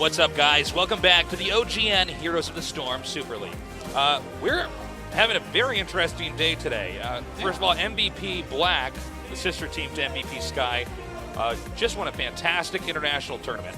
What's up, guys? Welcome back to the OGN Heroes of the Storm Super League. We're having a very interesting day today. First of all, MVP Black, the sister team to MVP Sky, just won a fantastic international tournament.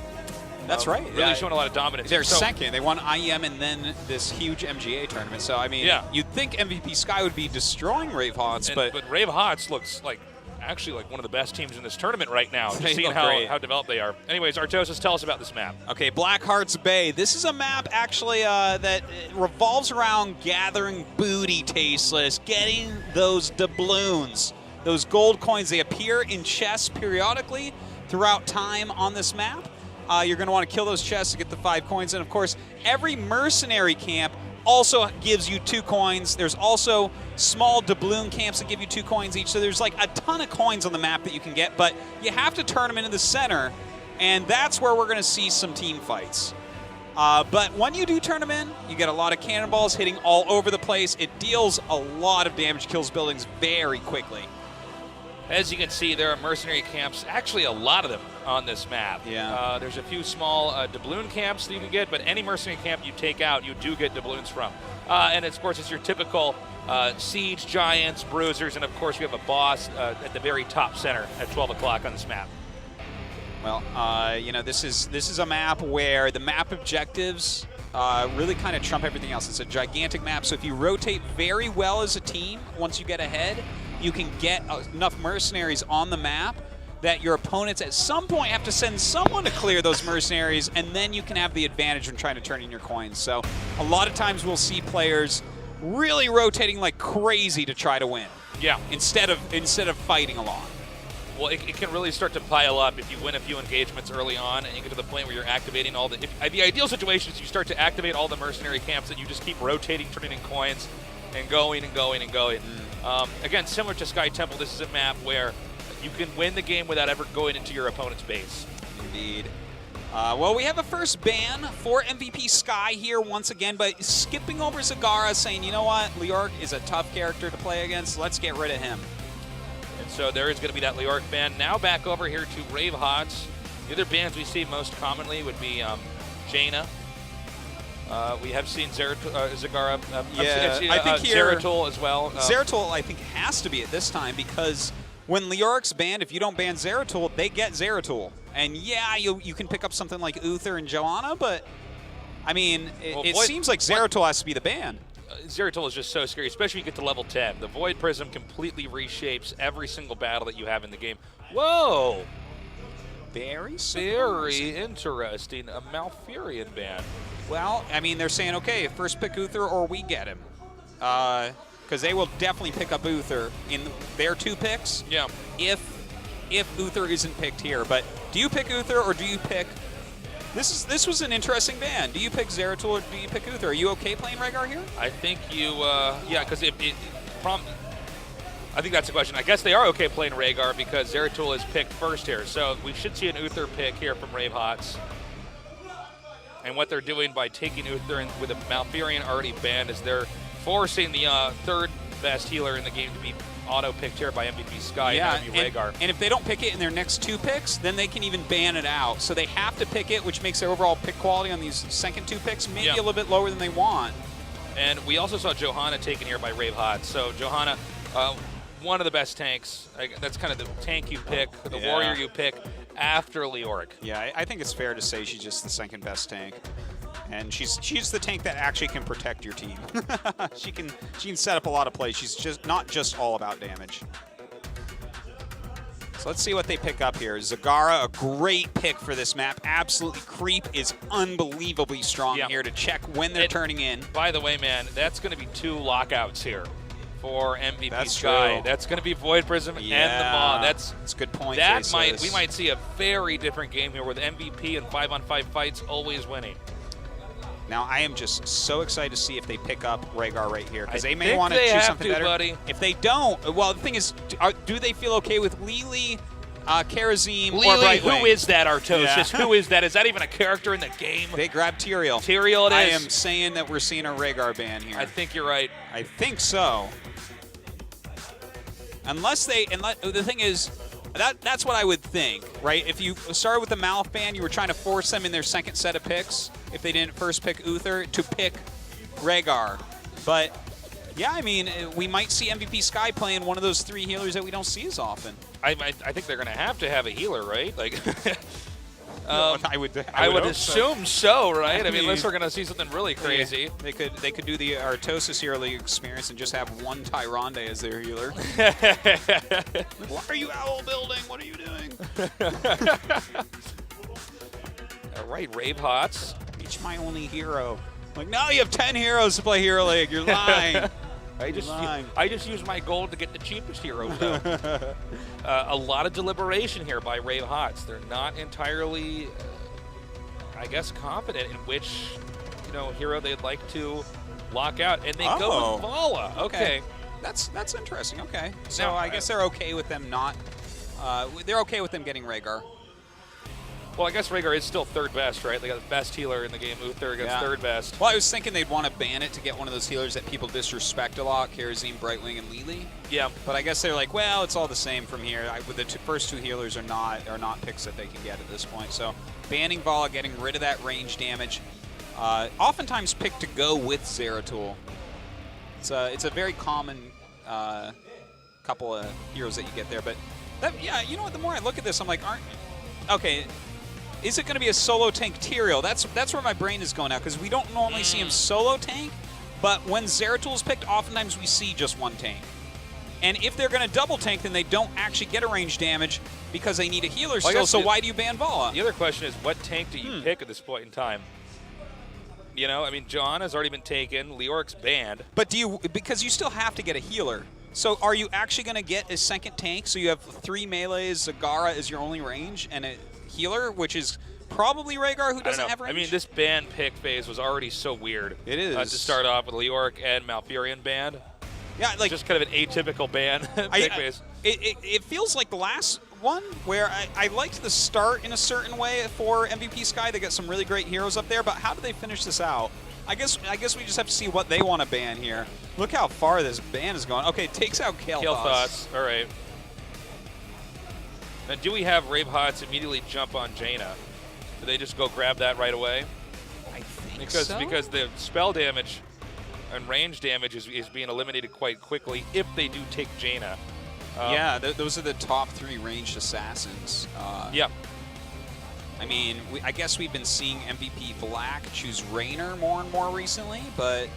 That's right. Really showing a lot of dominance. They're second. They won IEM and then this huge MGA tournament. So, I mean, you'd think MVP Sky would be destroying RAVE HOTS, but RAVE HOTS looks like actually like one of the best teams in this tournament right now, just seeing how developed they are. Anyways, Artosis, tell us about this map. Okay, Blackheart's Bay. This is a map actually that revolves around gathering booty tasteless, getting those doubloons, those gold coins. They appear in chests periodically throughout time on this map. You're going to want to kill those chests to get the 5 coins. And, of course, every mercenary camp also gives you 2 coins. There's also small doubloon camps that give you 2 coins each. So there's like a ton of coins on the map that you can get, but you have to turn them into the center, and that's where we're going to see some team fights. But when you do turn them in, you get a lot of cannonballs hitting all over the place. It deals a lot of damage, kills buildings very quickly. As you can see, there are mercenary camps, actually a lot of them on this map. Yeah. There's a few small doubloon camps that you can get, but any mercenary camp you take out, you do get doubloons from. And of course, it's your typical siege giants, bruisers, and of course, we have a boss at the very top center at 12 o'clock on this map. Well, you know, this is a map where the map objectives really kind of trump everything else. It's a gigantic map, so if you rotate very well as a team, once you get ahead, you can get enough mercenaries on the map that your opponents at some point have to send someone to clear those mercenaries, and then you can have the advantage when trying to turn in your coins. So a lot of times we'll see players really rotating like crazy to try to win. Yeah. Instead of fighting along. Well, it can really start to pile up if you win a few engagements early on and you get to the point where you're activating all the... the ideal situation is you start to activate all the mercenary camps and you just keep rotating, turning in coins, and going and going and going. Again, similar to Sky Temple, this is a map where you can win the game without ever going into your opponent's base. Indeed. Well, we have a first ban for MVP Sky here once again, but skipping over Zagara, saying, you know what, Leoric is a tough character to play against. Let's get rid of him. And so there is going to be that Leoric ban. Now back over here to RAVE HOTS. The other bans we see most commonly would be Jaina. We have seen Zagara. I think here Zeratul as well. Zeratul, I think, has to be at this time because when Leoric's banned, if you don't ban Zeratul, they get Zeratul. And yeah, you can pick up something like Uther and Johanna, but I mean, it seems like Zeratul has to be the ban. Zeratul is just so scary, especially when you get to level 10. The Void Prism completely reshapes every single battle that you have in the game. Whoa! Very interesting. A Malfurion ban. Well, I mean, they're saying, okay, first pick Uther or we get him. Because they will definitely pick up Uther in their 2 picks. Yeah. If Uther isn't picked here. But do you pick Uther or do you pick... This was an interesting ban. Do you pick Zeratul or do you pick Uther? Are you okay playing Rhaegar here? I think you, yeah, because I think that's the question. I guess they are okay playing Rhaegar because Zeratul is picked first here. So we should see an Uther pick here from RAVE HOTS. And what they're doing by taking Uther in with a Malfurion already banned is they're forcing the 3rd best healer in the game to be auto-picked here by MVP Sky, and that would be Rhaegar. And if they don't pick it in their next 2 picks, then they can even ban it out. So they have to pick it, which makes their overall pick quality on these second 2 picks maybe a little bit lower than they want. And we also saw Johanna taken here by RAVE HOTS. So Johanna, one of the best tanks. That's kind of the tank you pick, the warrior you pick after Leoric. Yeah, I think it's fair to say she's just the 2nd best tank. And she's the tank that actually can protect your team. she can set up a lot of plays. She's just not just all about damage. So let's see what they pick up here. Zagara, a great pick for this map. Absolutely, Creep is unbelievably strong here to check when they're turning in. By the way, man, that's going to be 2 lockouts here for MVP That's Sky. true. That's going to be Void Prism and the Maw. That's a good point. We might see a very different game here with MVP and 5-on-5 fights always winning. Now, I am just so excited to see if they pick up Rhaegar right here, because they may want to do something better. Buddy. If they don't, well, the thing is, do they feel okay with Lili, Karazim, or Lili, Brightwing? who is that, Artosis? Yeah. Who is that? Is that even a character in the game? They grabbed Tyrael. Tyrael it is. I am saying that we're seeing a Rhaegar ban here. I think you're right. I think so. The thing is, That's what I would think, right? If you started with the Malif ban, you were trying to force them in their second set of picks, if they didn't first pick Uther, to pick Rhaegar. But, yeah, I mean, we might see MVP Sky playing one of those 3 healers that we don't see as often. I think they're going to have a healer, right? Like, I would assume so, right? I mean, unless we're going to see something really crazy. They could do the Artosis Hero League experience and just have one Tyrande as their healer. Why are you owl building? What are you doing? All right, Rave HOTS. Each my only hero. Like, now you have 10 heroes to play Hero League. You're lying. I just use my gold to get the cheapest heroes, though. A lot of deliberation here by Rave HOTS. They're not entirely, I guess, confident in which, hero they'd like to lock out, and they go with Vala. Okay, that's interesting. Okay, so now, I guess they're okay with them not. They're okay with them getting Rhaegar. Well, I guess Rhaegar is still third best, right? They got the best healer in the game. Uther gets third best. Well, I was thinking they'd want to ban it to get one of those healers that people disrespect a lot, Karazim, Brightwing, and Lili. Yeah. But I guess they're like, well, it's all the same from here. With the first 2 healers are not picks that they can get at this point. So banning Vala, getting rid of that range damage. Oftentimes picked to go with Zeratul. It's a very common couple of heroes that you get there. But yeah, you know what? The more I look at this, I'm like, okay. Is it going to be a solo tank Tyrael? That's where my brain is going now, because we don't normally see him solo tank, but when Zeratul is picked, oftentimes we see just one tank. And if they're going to double tank, then they don't actually get a range damage because they need a healer still, so why do you ban Vala? The other question is, what tank do you pick at this point in time? I mean, John has already been taken, Leoric's banned. But because you still have to get a healer. So are you actually going to get a second tank, so you have 3 melees, Zagara is your only range, and a healer, which is probably Rhaegar, who doesn't have range? I mean, this ban pick phase was already so weird. It is. To start off with Leoric and Malfurion banned. Yeah, like just kind of an atypical ban pick phase. It feels like the last one where I liked the start in a certain way for MVP Sky. They got some really great heroes up there, but how do they finish this out? I guess we just have to see what they want to ban here. Look how far this ban is going. Okay, it takes out Kael'thas. All right. Now, do we have Rave HOTS immediately jump on Jaina? Do they just go grab that right away? I think so. Because the spell damage and range damage is being eliminated quite quickly if they do take Jaina. Yeah, those are the top 3 ranged assassins. Yeah. I mean, I guess we've been seeing MVP Black choose Raynor more and more recently, but...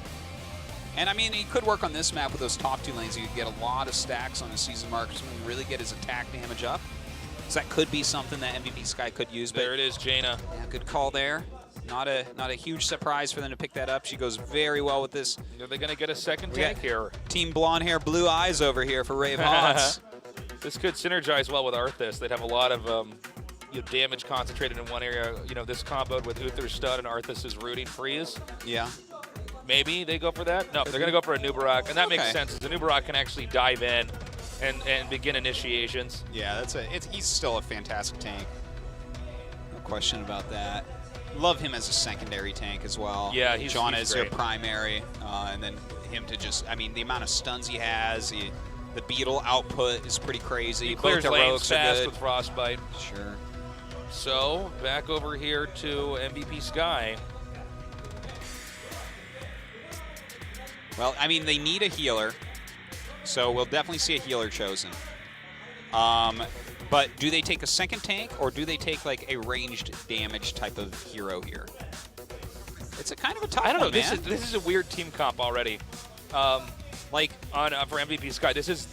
And I mean, he could work on this map with those top 2 lanes. He could get a lot of stacks on his season markers and really get his attack damage up. So that could be something that MVP Sky could use. There it is, Jaina. Yeah, good call there. Not a huge surprise for them to pick that up. She goes very well with this. Are they going to get a second tank here? Team blonde hair, blue eyes over here for Rave HOTS. This could synergize well with Arthas. They'd have a lot of damage concentrated in one area. This comboed with Uther's Stud and Arthas's Rooting Freeze. Yeah. Maybe they go for that. No, they're going to go for a Nubarak, and that makes sense. The Nubarak can actually dive in and begin initiations. Yeah, he's still a fantastic tank. No question about that. Love him as a secondary tank as well. Yeah, he's John he's as great. their primary, and then him to just, I mean, the amount of stuns he has, the beetle output is pretty crazy. He clears Both lanes heroics are fast good. with Frostbite. Sure. So, back over here to MVP Sky. Well, I mean, they need a healer, so we'll definitely see a healer chosen. But do they take a second tank, or do they take like a ranged damage type of hero here? It's a kind of a tough one, I don't know. man. This is a weird team comp already. Like on for MVP Sky, this is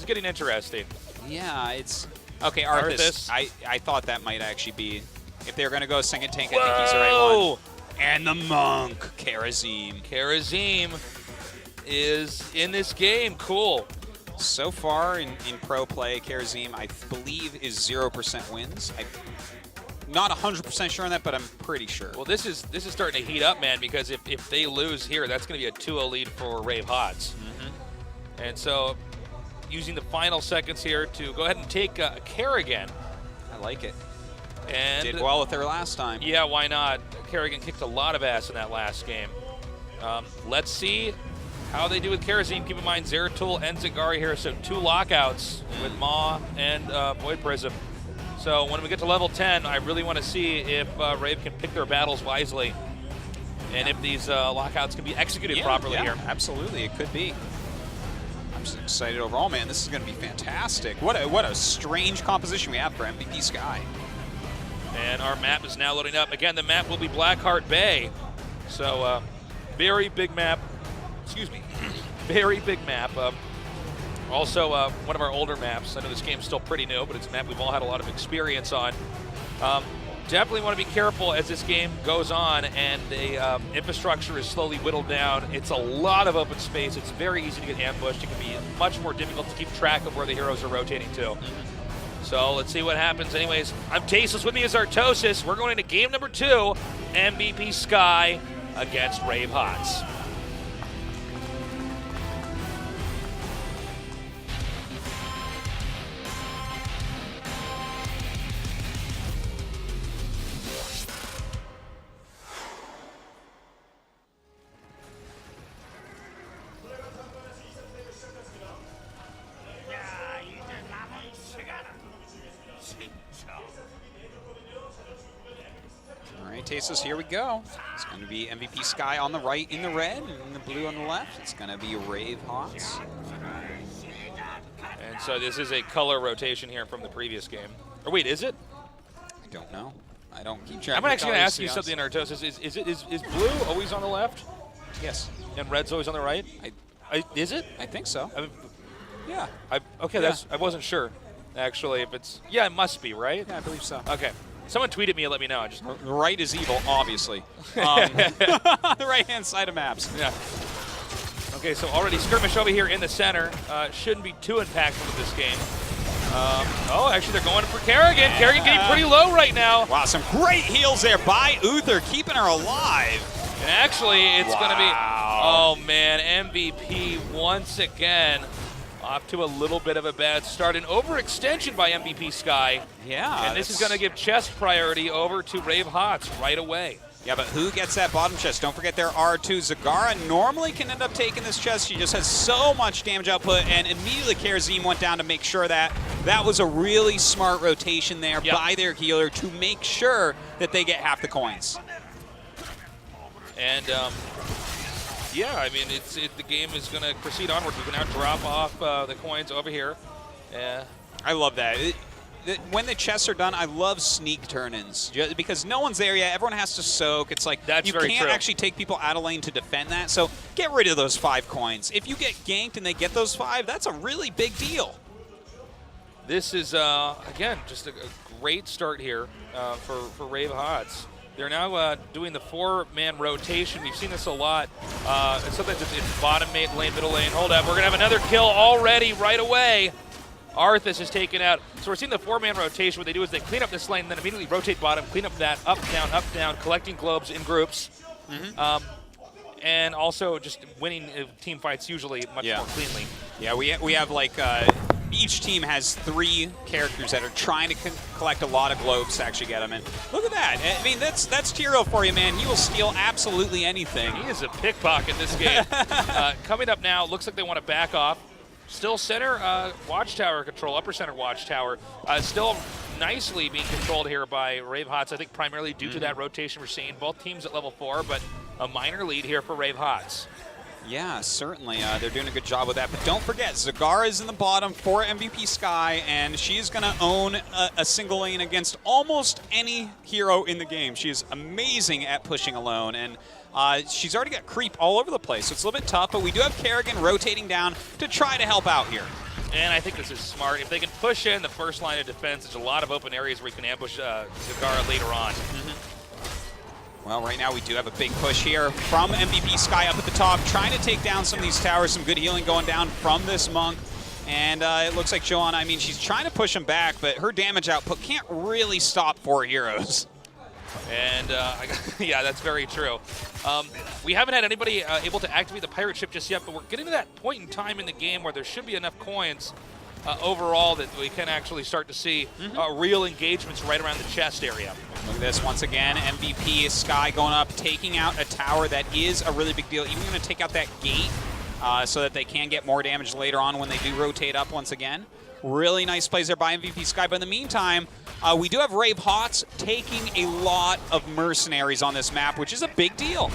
getting interesting. Yeah, it's okay. Arthas. I thought that might actually be, if they're gonna go second tank, I think he's the right one. And the monk, Karazim. Karazim is in this game. Cool. So far in pro play, Karazim, I believe, is 0% wins. I'm not 100% sure on that, but I'm pretty sure. Well, this is starting to heat up, man, because if they lose here, that's going to be a 2-0 lead for Rave HOTS. Mm-hmm. And so, using the final seconds here to go ahead and take Kerrigan. I like it. And did well with her last time. Yeah, why not? Kerrigan kicked a lot of ass in that last game. Let's see how they do with Kerosene. Keep in mind, Zeratul and Zagari here, so 2 lockouts with Maw and Void Prism. So when we get to level 10, I really want to see if RAVE can pick their battles wisely and if these lockouts can be executed properly here. Absolutely, it could be. I'm just excited overall, man. This is going to be fantastic. What a strange composition we have for MVP Sky. And our map is now loading up. Again, the map will be Blackheart Bay. So very big map. Excuse me. Very big map. Also, one of our older maps. I know this game's still pretty new, but it's a map we've all had a lot of experience on. Definitely want to be careful as this game goes on and the infrastructure is slowly whittled down. It's a lot of open space. It's very easy to get ambushed. It can be much more difficult to keep track of where the heroes are rotating to. So let's see what happens. Anyways, I'm Tasteless. With me is Artosis. We're going into game number 2, MVP Sky against RAVE HOTS. All right, Tasteless, here we go. It's going to be MVP Sky on the right in the red, and the blue on the left. It's going to be RAVE HOTS. And so this is a color rotation here from the previous game. Or wait, is it? I don't know. I don't keep track. I'm actually going to ask you something, Artosis. Is blue always on the left? Yes. And red's always on the right? Is it? I think so. I mean, Yeah. Okay, Yeah. I wasn't sure, actually, if it's... Yeah, it must be, right? Yeah, I believe so. Okay. Someone tweeted me and let me know. I just... The right is evil, obviously. The right-hand side of maps. Yeah. Okay, so already skirmish over here in the center. Shouldn't be too impactful with this game. Oh, actually, they're going for Kerrigan. Kerrigan getting pretty low right now. Wow, some great heals there by Uther, keeping her alive. And actually, it's going to be... Oh, man, MVP once again. Off to a little bit of a bad start. An overextension by MVP Sky. Yeah. And this is going to give chest priority over to RAVE HOTS right away. Yeah, but who gets that bottom chest? Don't forget there are 2. Zagara normally can end up taking this chest. She just has so much damage output, and immediately Kerosene went down to make sure that that was a really smart rotation there by their healer to make sure that they get half the coins. And yeah, I mean, the game is going to proceed onward. We can now drop off the coins over here. I love that. When the chests are done, I love sneak turn-ins because no one's there yet. Everyone has to soak. It's like you can't actually take people out of lane to defend that. So get rid of those 5 coins. If you get ganked and they get those 5, that's a really big deal. This is, again, just a great start here for RAVE HOTS. They're now doing the 4-man rotation. We've seen this a lot. Sometimes it's bottom lane, middle lane. Hold up, we're going to have another kill already right away. Arthas is taken out. So we're seeing the 4-man rotation. What they do is they clean up this lane, then immediately rotate bottom, clean up that, up, down, collecting globes in groups. And also just winning team fights usually much more cleanly. Yeah, we have like each team has 3 characters that are trying to collect a lot of globes to actually get them in. Look at that. I mean, that's Tyrael for you, man. He will steal absolutely anything. He is a pickpocket in this game. Coming up now, looks like they want to back off. Still center watchtower control, upper center watchtower. Still nicely being controlled here by RAVE HOTS, I think primarily due to that rotation we're seeing. Both teams at level 4, but a minor lead here for RAVE HOTS. Yeah, certainly. They're doing a good job with that. But don't forget, Zagara is in the bottom for MVP Sky, and she's going to own a single lane against almost any hero in the game. She is amazing at pushing alone, and she's already got creep all over the place. So it's a little bit tough, but we do have Kerrigan rotating down to try to help out here. And I think this is smart. If they can push in the first line of defense, there's a lot of open areas where you can ambush Zagara later on. Well, right now we do have a big push here from MVP Sky up at the top, trying to take down some of these towers. Some good healing going down from this Monk. And it looks like Joanna, I mean, she's trying to push him back, but her damage output can't really stop 4 heroes. And yeah, that's very true. We haven't had anybody able to activate the pirate ship just yet, but we're getting to that point in time in the game where there should be enough coins overall that we can actually start to see real engagements right around the chest area. Look at this once again. MVP Sky going up, taking out a tower that is a really big deal. Even going to take out that gate so that they can get more damage later on when they do rotate up once again. Really nice plays there by MVP Sky, but in the meantime, we do have RAVE HOTS taking a lot of mercenaries on this map, which is a big deal.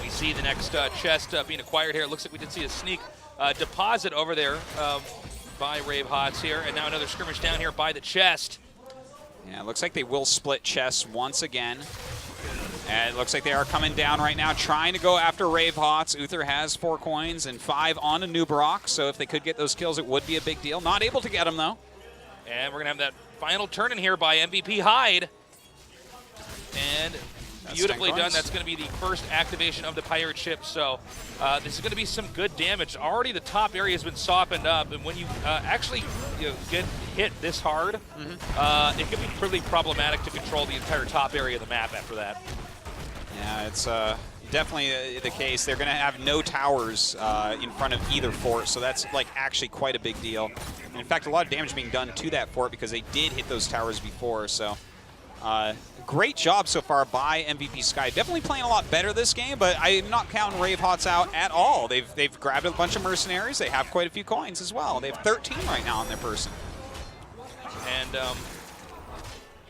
We see the next chest being acquired here. It looks like we did see a sneak deposit over there by RAVE HOTS here, and now another skirmish down here by the chest. Yeah, it looks like they will split chests once again. And it looks like they are coming down right now, trying to go after RAVE HOTS. Uther has 4 coins and 5 on a Nubarok, so if they could get those kills, it would be a big deal. Not able to get them, though. And we're going to have that final turn in here by MVP Hyde. And beautifully done. That's going to be the first activation of the pirate ship. So this is going to be some good damage. Already the top area has been softened up, and when you actually get hit this hard, it can be pretty problematic to control the entire top area of the map after that. Yeah, it's definitely the case. They're going to have no towers in front of either fort, so that's like actually quite a big deal. And in fact, a lot of damage being done to that fort because they did hit those towers before. So great job so far by MVP Sky. Definitely playing a lot better this game, but I'm not counting RAVE HOTS out at all. They've grabbed a bunch of mercenaries. They have quite a few coins as well. They have 13 right now on their person. And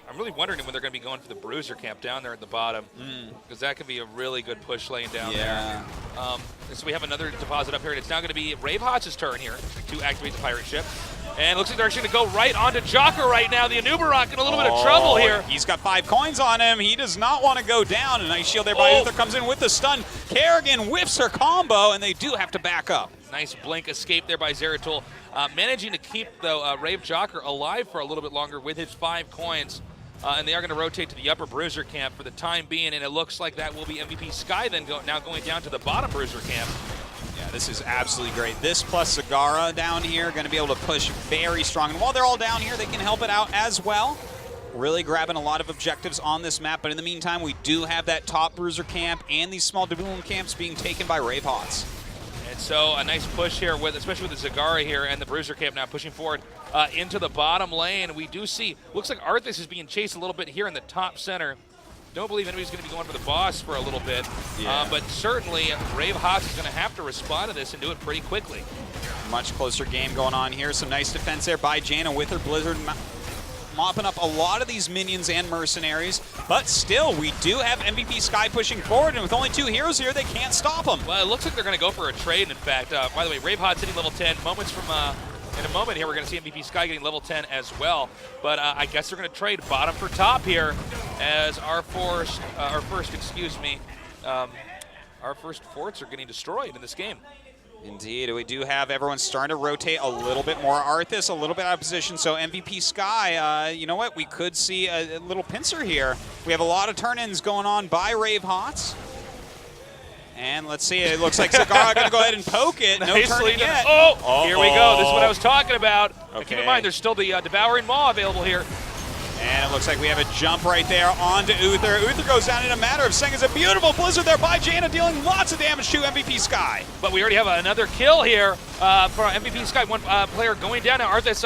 I'm really wondering when they're going to be going for the bruiser camp down there at the bottom, because that could be a really good push lane down there. So we have another deposit up here, and it's now going to be RAVE HOTS' turn here to activate the pirate ship. And it looks like they're actually going to go right onto Jocker right now. The Nubarok in a little bit of trouble here. He's got 5 coins on him. He does not want to go down. A nice shield there by Uther comes in with the stun. Kerrigan whiffs her combo, and they do have to back up. Nice blink escape there by Zeratul. Managing to keep, though, RAVE Jocker alive for a little bit longer with his 5 coins. And they are going to rotate to the upper bruiser camp for the time being, and it looks like that will be MVP Sky then now going down to the bottom bruiser camp. Yeah, this is absolutely great. This plus Zagara down here going to be able to push very strong. And while they're all down here, they can help it out as well. Really grabbing a lot of objectives on this map, but in the meantime, we do have that top bruiser camp and these small doubloon camps being taken by RAVE HOTS. And so a nice push here, especially with the Zagara here and the bruiser camp now pushing forward into the bottom lane. We do see, looks like Arthas is being chased a little bit here in the top center. Don't believe anybody's going to be going for the boss for a little bit, but certainly RAVE HOTS is going to have to respond to this and do it pretty quickly. Much closer game going on here. Some nice defense there by Jaina with her Blizzard mopping up a lot of these minions and mercenaries, but still, we do have MVP Sky pushing forward, and with only 2 heroes here, they can't stop them. Well, it looks like they're going to go for a trade, in fact. By the way, RAVE HOTS hitting level 10. Moments from, in a moment here, we're going to see MVP Sky getting level 10 as well, but I guess they're going to trade bottom for top here as our first forts are getting destroyed in this game. Indeed, we do have everyone starting to rotate a little bit more. Arthas a little bit out of position, so MVP Sky, you know what? We could see a little pincer here. We have a lot of turn-ins going on by RAVE HOTS. And let's see, it looks like Zagara going to go ahead and poke it. No turn yet. Here we go. This is what I was talking about. Okay. Keep in mind, there's still the Devouring Maw available here. And it looks like we have a jump right there onto Uther. Uther goes down in a matter of seconds. A beautiful Blizzard there by Jaina, dealing lots of damage to MVP Sky. But we already have another kill here for MVP Sky. One player going down now. Arthas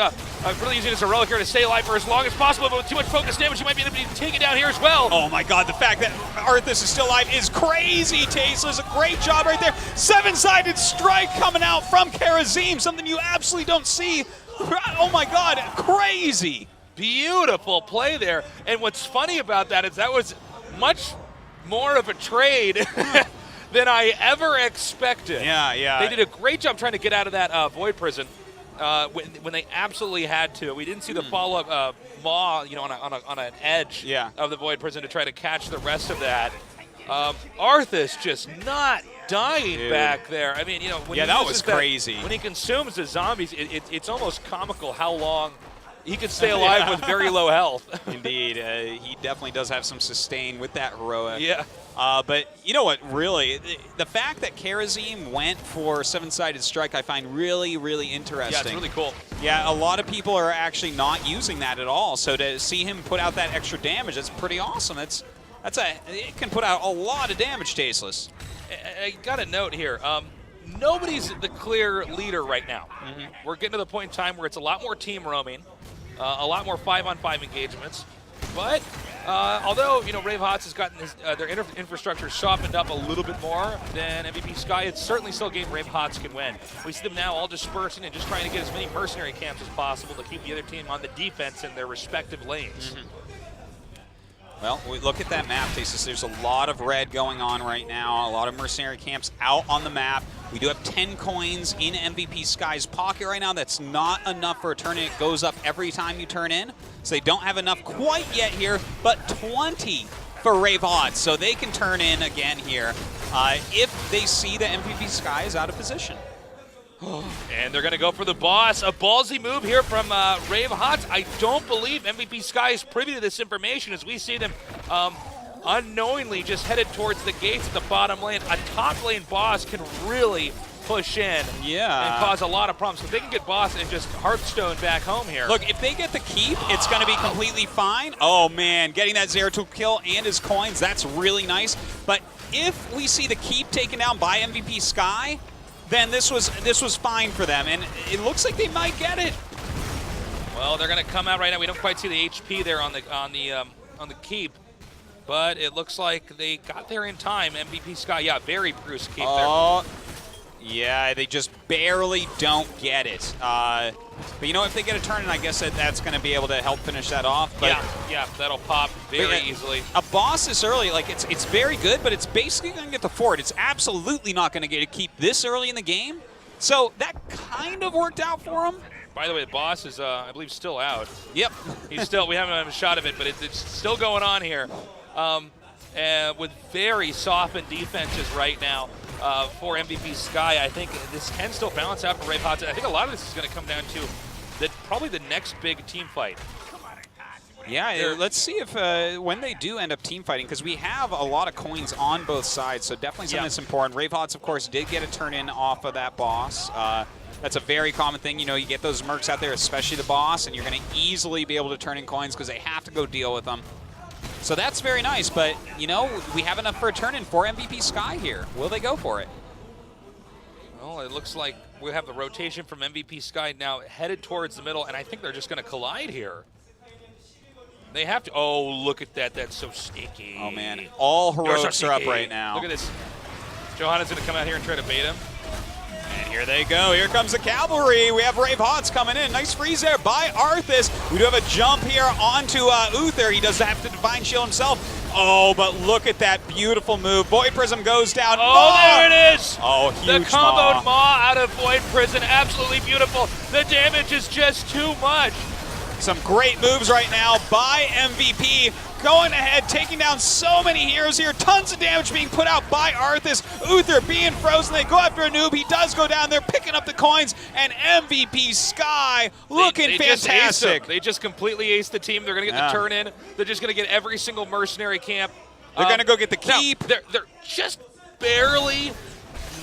really using his heroic here to stay alive for as long as possible, but with too much focus damage, he might be able to take it down here as well. Oh my god, the fact that Arthas is still alive is crazy, Tasteless. A great job right there. 7-sided strike coming out from Karazim, something you absolutely don't see. Oh my god, crazy. Beautiful play there. And what's funny about that is that was much more of a trade than I ever expected. Yeah. They did a great job trying to get out of that Void Prison when they absolutely had to. We didn't see the follow-up Maw, on an edge of the Void Prison to try to catch the rest of that. Arthas just not dying back there. I mean, when that was crazy. When he consumes the zombies, it's almost comical how long he could stay alive with very low health. Indeed. He definitely does have some sustain with that heroic. Yeah. But you know what, really, the fact that Karazim went for 7-sided strike I find really, really interesting. Yeah, it's really cool. Yeah, a lot of people are actually not using that at all. So to see him put out that extra damage, that's pretty awesome. It can put out a lot of damage, Tasteless. I got a note here. Nobody's the clear leader right now. We're getting to the point in time where it's a lot more team roaming, a lot more 5-on-5 engagements, but Although, you know, RAVE HOTS has gotten their infrastructure softened up a little bit more than MVP Sky, it's certainly still a game RAVE HOTS can win. We see them now all dispersing and just trying to get as many mercenary camps as possible to keep the other team on the defense in their respective lanes. Well, we look at that map, Tasteless. There's a lot of red going on right now, a lot of mercenary camps out on the map. We do have 10 coins in MVP Sky's pocket right now. That's not enough for a turn in. It goes up every time you turn in. So they don't have enough quite yet here, but 20 for RAVE HOTS. So they can turn in again here if they see that MVP Sky is out of position. And they're going to go for the boss. A ballsy move here from RAVE HOTS. I don't believe MVP Sky is privy to this information as we see them unknowingly just headed towards the gates at the bottom lane. A top lane boss can really push in and cause a lot of problems. So they can get boss and just Hearthstone back home here. Look, if they get the keep, it's going to be completely fine. Oh, man, getting that Zeratul kill and his coins, that's really nice. But if we see the keep taken down by MVP Sky, then this was fine for them, and it looks like they might get it. Well, they're going to come out right now. We don't quite see the HP there on the keep, but it looks like they got there in time. MVP Sky, yeah, very Bruce keep there. Yeah, they just barely don't get it. But you know, if they get a turn, I guess that's going to be able to help finish that off. But yeah, that'll pop very easily. A boss this early, like it's very good, but it's basically going to get the fort. It's absolutely not going to get a keep this early in the game. So that kind of worked out for him. By the way, the boss is, I believe, still out. Yep. He's still. We haven't had a shot of it, but it's still going on here. With very softened defenses right now. For MVP Sky, I think this can still balance out for RAVE HOTS. I think a lot of this is going to come down to probably the next big team fight. Yeah, let's see if when they do end up team fighting, because we have a lot of coins on both sides, so definitely something that's important. RAVE HOTS, of course, did get a turn in off of that boss. That's a very common thing. You know, you get those mercs out there, especially the boss, and you're going to easily be able to turn in coins because they have to go deal with them. So that's very nice, but, you know, we have enough for a turn-in for MVP Sky here. Will they go for it? Well, it looks like we have the rotation from MVP Sky now headed towards the middle, and I think they're just going to collide here. They have to. Oh, look at that. That's so sneaky. Oh, man. All heroics are up right now. Look at this. Johanna's going to come out here and try to bait him. And here they go. Here comes the cavalry. We have RAVE HOTS coming in. Nice freeze there by Arthas. We do have a jump here onto Uther. He does have to Divine Shield himself. Oh, but look at that beautiful move. Void Prism goes down. Oh, there it is. Oh, huge the comboed Maw out of Void Prison. Absolutely beautiful. The damage is just too much. Some great moves right now by MVP. Going ahead, taking down so many heroes here. Tons of damage being put out by Arthas. Uther being frozen. They go after a noob. He does go down there, picking up the coins. And MVP Sky looking fantastic. They just completely aced the team. They're going to get the turn in. They're just going to get every single mercenary camp. They're going to go get the keep. Now, they're just barely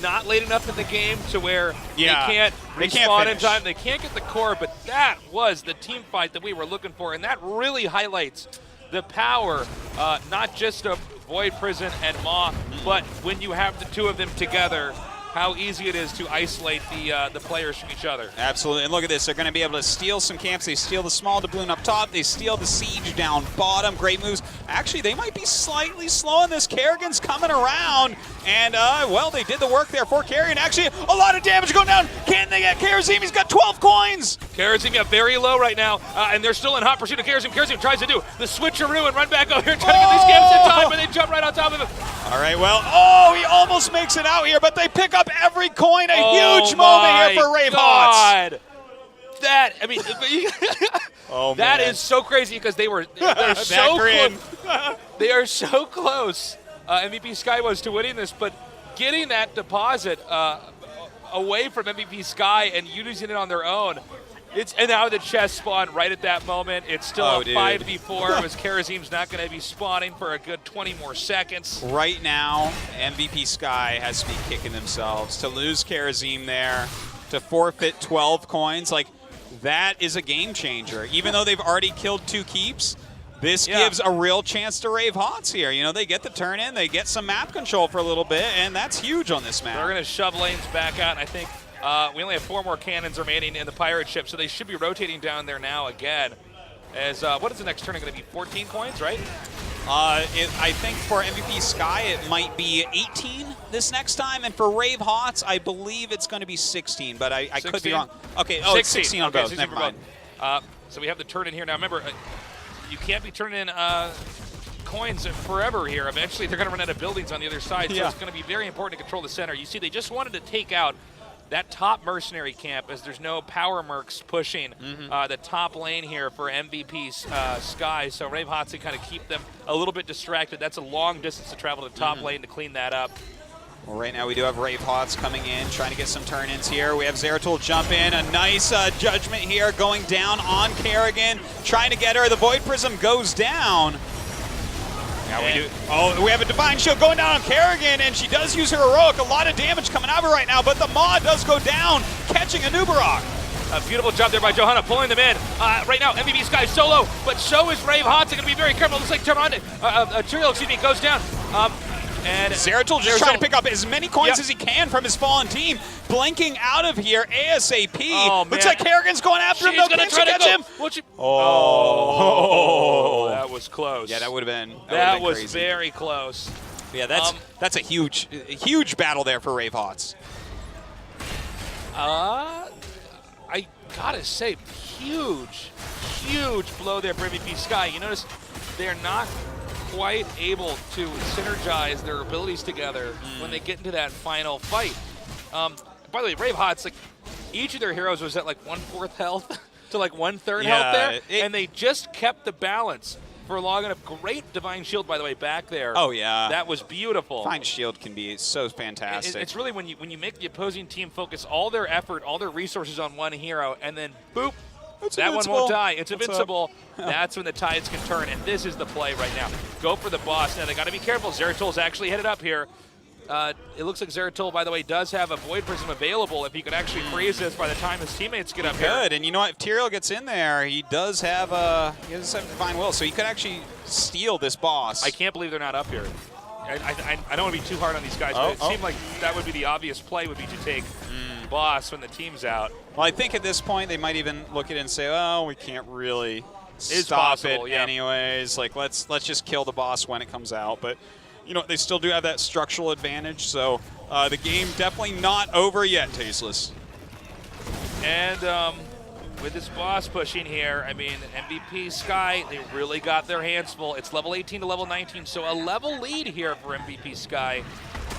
not late enough in the game to where they can't respawn in time. They can't get the core, but that was the team fight that we were looking for, and that really highlights the power, not just of Void Prison and Maw, but when you have the two of them together, how easy it is to isolate the players from each other. Absolutely, and look at this. They're going to be able to steal some camps. They steal the small doubloon up top. They steal the siege down bottom. Great moves. Actually, they might be slightly slow on this. Kerrigan's coming around, and, well, they did the work there for Kerrigan. Actually, a lot of damage going down. Can they get Karazim? He's got 12 coins. Karazim, yeah, very low right now, and they're still in hot pursuit of Karazim. Karazim tries to do the switcheroo and run back over here, trying to get these camps in time, but they jump right on top of him. All right, well, he almost makes it out here, but they pick up every coin. A huge moment here for RAVE HOTS. That, I mean, that is so crazy because they're so close. They are so close. MVP Sky was to winning this, but getting that deposit away from MVP Sky and using it on their own. And now the chest spawn right at that moment. It's still a 5v4 as Karazim's not going to be spawning for a good 20 more seconds. Right now, MVP Sky has to be kicking themselves. To lose Karazim there, to forfeit 12 coins, like, that is a game changer. Even though they've already killed 2 keeps, this gives a real chance to RAVE HOTS here. You know, they get the turn in, they get some map control for a little bit, and that's huge on this map. They're going to shove lanes back out, and I think we only have 4 more cannons remaining in the pirate ship, so they should be rotating down there now again. As what is the next turn going to be? 14 coins, right? I think for MVP Sky, it might be 18 this next time. And for RAVE HOTS, I believe it's going to be 16, but I could be wrong. Okay, oh, 16. It's 16 on both. Never mind. So we have the turn in here. Now, remember, you can't be turning in coins forever here. Eventually, they're going to run out of buildings on the other side, so it's going to be very important to control the center. You see, they just wanted to take out that top mercenary camp as there's no power mercs pushing the top lane here for MVP Sky. So RAVE HOTS can kind of keep them a little bit distracted. That's a long distance to travel to top lane to clean that up. Well, right now we do have RAVE HOTS coming in, trying to get some turn-ins here. We have Zeratul jump in. A nice judgment here going down on Kerrigan, trying to get her. The Void Prism goes down. Yeah, we do. Oh, we have a Divine Shield going down on Kerrigan, and she does use her Heroic. A lot of damage coming out of her right now, but the Maw does go down, catching a Nubarok. A beautiful job there by Johanna, pulling them in. Right now, MVP Sky solo, but so is RAVE HOTS. They're going to be very careful. Looks like Tyrael, goes down. And Zeratul just trying to pick up as many coins as he can from his fallen team. Blinking out of here ASAP. Oh, looks like Kerrigan's going after him. She's going to try to catch him. Oh, that was close. Yeah, that would have been. That was very close. Yeah, that's a huge battle there for RAVE HOTS. I gotta say, huge blow there for MVP Sky. You notice they're not quite able to synergize their abilities together when they get into that final fight. By the way, RAVE HOTS, like, each of their heroes was at like 1/4 health to like 1/3 health there, and they just kept the balance for long enough. Great Divine Shield, by the way, back there. Oh yeah, that was beautiful. Divine Shield can be so fantastic. It's really when you make the opposing team focus all their effort, all their resources on one hero, and then boop. That one won't die. It's invincible. That's when the tides can turn, and this is the play right now. Go for the boss. Now, they got to be careful. Zeratul's actually headed up here. It looks like Zeratul, by the way, does have a Void Prism available if he could actually freeze this by the time his teammates get up here. Good, and you know what? If Tyrael gets in there, he does have Divine Will, so he could actually steal this boss. I can't believe they're not up here. I don't want to be too hard on these guys, but it seemed like that would be the obvious play, would be to take boss when the team's out. Well, I think at this point they might even look at it and say, "Oh, we can't really stop it anyways. Like let's just kill the boss when it comes out." But you know, they still do have that structural advantage, so the game definitely not over yet, Tasteless. And with this boss pushing here, I mean, MVP Sky, they really got their hands full. It's level 18 to level 19, so a level lead here for MVP Sky.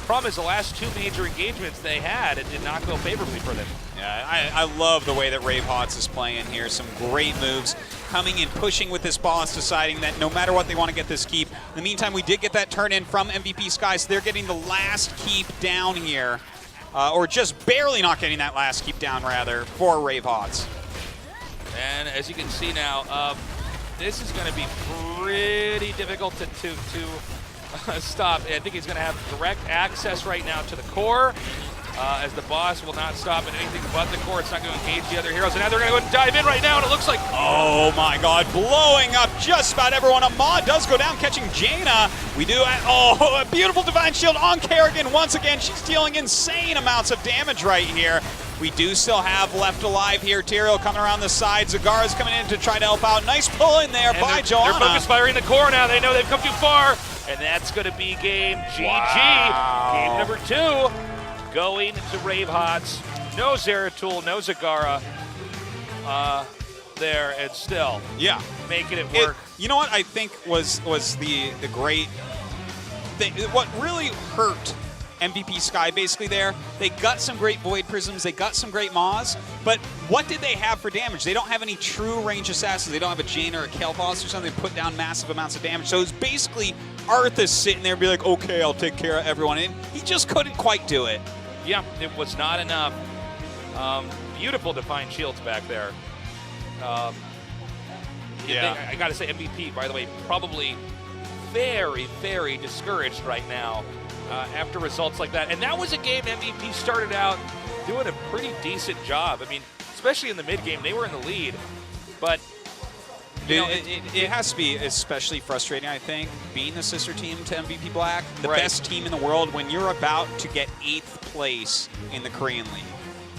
Problem is, the last two major engagements they had, it did not go favorably for them. Yeah, I love the way that RAVE HOTS is playing here. Some great moves. Coming in, pushing with this boss, deciding that no matter what, they want to get this keep. In the meantime, we did get that turn in from MVP Sky, so they're getting the last keep down here. Or just barely not getting that last keep down, rather, for RAVE HOTS. And as you can see now, this is going to be pretty difficult to stop. I think he's going to have direct access right now to the core, as the boss will not stop at anything but the core. It's not going to engage the other heroes. And now they're going to go and dive in right now, and it looks like... Oh my god, blowing up just about everyone. Ahmad does go down, catching Jaina. We do... Oh, a beautiful Divine Shield on Kerrigan once again. She's dealing insane amounts of damage right here. We do still have left alive here. Tyrael coming around the side. Zagara's coming in to try to help out. Nice pull in there by Johanna. They're focus firing the core now. They know they've come too far. And that's going to be game GG. Wow. Game number 2 going to RAVE HOTS. No Zeratul, no Zagara there, and still making it work. You know what I think was the great thing? What really hurt MVP Sky basically there, they got some great Void Prisms, they got some great Maws, but what did they have for damage? They don't have any true range assassins. They don't have a Jaina or a Kel'Thas or something that put down massive amounts of damage. So it's basically Arthas sitting there and be like, okay, I'll take care of everyone. And he just couldn't quite do it. Yeah, it was not enough. Beautiful Divine Shields back there. I got to say, MVP, by the way, probably very, very discouraged right now after results like that. And that was a game MVP started out doing a pretty decent job. I mean, especially in the mid-game, they were in the lead. But it has to be especially frustrating, I think, being the sister team to MVP Black, the best team in the world, when you're about to get 8th place in the Korean League.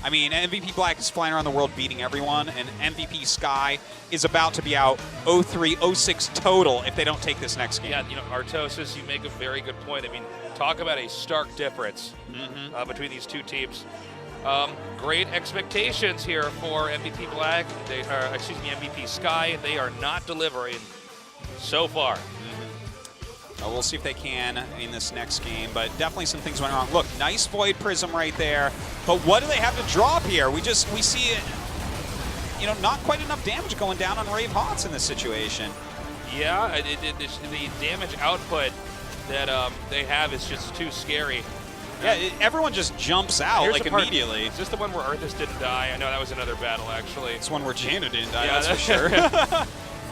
I mean, MVP Black is flying around the world beating everyone, and MVP Sky is about to be out 0-3, 0-6 total if they don't take this next game. Yeah, you know, Artosis, you make a very good point. I mean, talk about a stark difference between these two teams. Great expectations here for MVP Black. MVP Sky. They are not delivering so far. We'll see if they can in this next game, but definitely some things went wrong. Look, nice Void Prism right there, but what do they have to drop here? We see it, you know, not quite enough damage going down on RAVE HOTS in this situation. Yeah, the damage output that they have is just too scary. Yeah, everyone just jumps out Here's like immediately. Is this the one where Arthas didn't die? I know that was another battle, actually. It's one where Jano didn't die, Yeah, that's for sure.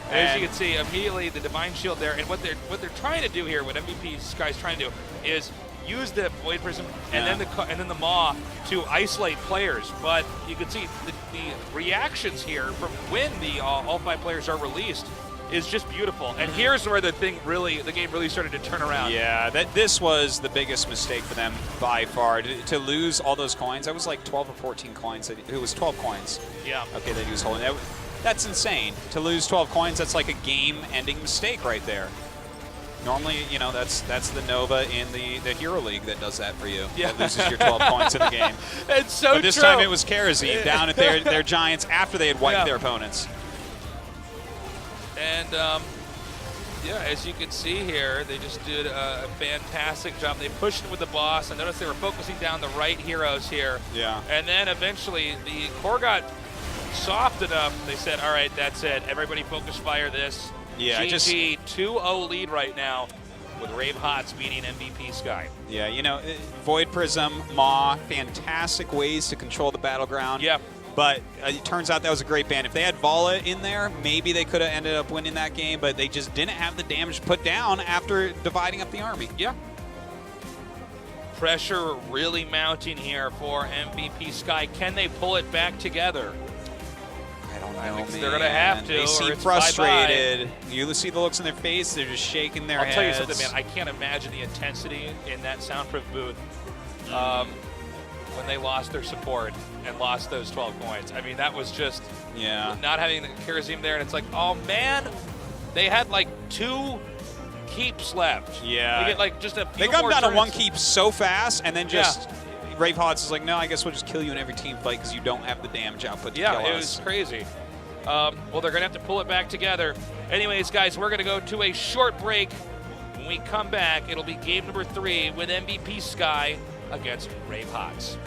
As you can see, immediately the Divine Shield there, and what they're trying to do here, what MVP Sky's trying to do, is use the Void Prism and then the Maw to isolate players. But you can see the reactions here from when all 5 players are released is just beautiful. And here's where the game really started to turn around. Yeah, this was the biggest mistake for them by far. To lose all those coins, that was like 12 or 14 coins. It was 12 coins. Yeah. Okay, they used holding. That's insane. To lose 12 coins, that's like a game-ending mistake right there. Normally, you know, that's the Nova in the Hero League that does that for you. Yeah. That loses your 12 points in the game. It's so But this true. time it was Kerosene down at their Giants after they had wiped their opponents. And yeah, as you can see here, they just did a fantastic job. They pushed it with the boss. I noticed they were focusing down the right heroes here. Yeah. And then eventually the core got soft enough. They said, all right, that's it. Everybody focus fire this. Yeah, GG 2-0 lead right now with RAVE HOTS beating MVP Sky. Yeah, you know, Void Prism, Maw, fantastic ways to control the battleground. Yeah. But it turns out that was a great ban. If they had Vala in there, maybe they could have ended up winning that game, but they just didn't have the damage put down after dividing up the army. Yeah. Pressure really mounting here for MVP Sky. Can they pull it back together? I don't know, I think man. they're going to have to. They or seem it's frustrated. bye-bye. You see the looks on their face. They're just shaking their heads. I'll tell you something, man. I can't imagine the intensity in that soundproof booth when they lost their support and lost those 12 coins. I mean, that was just not having the kerosene there. And it's like, oh, man, they had like 2 keeps left. Yeah. They get like just a few They got more down to turns. 1 keep so fast, and then just RAVE HOTS is like, no, I guess we'll just kill you in every team fight because you don't have the damage output to kill us. Yeah, it was crazy. Well, they're going to have to pull it back together. Anyways, guys, we're going to go to a short break. When we come back, it'll be game number 3 with MVP Sky against RAVE HOTS.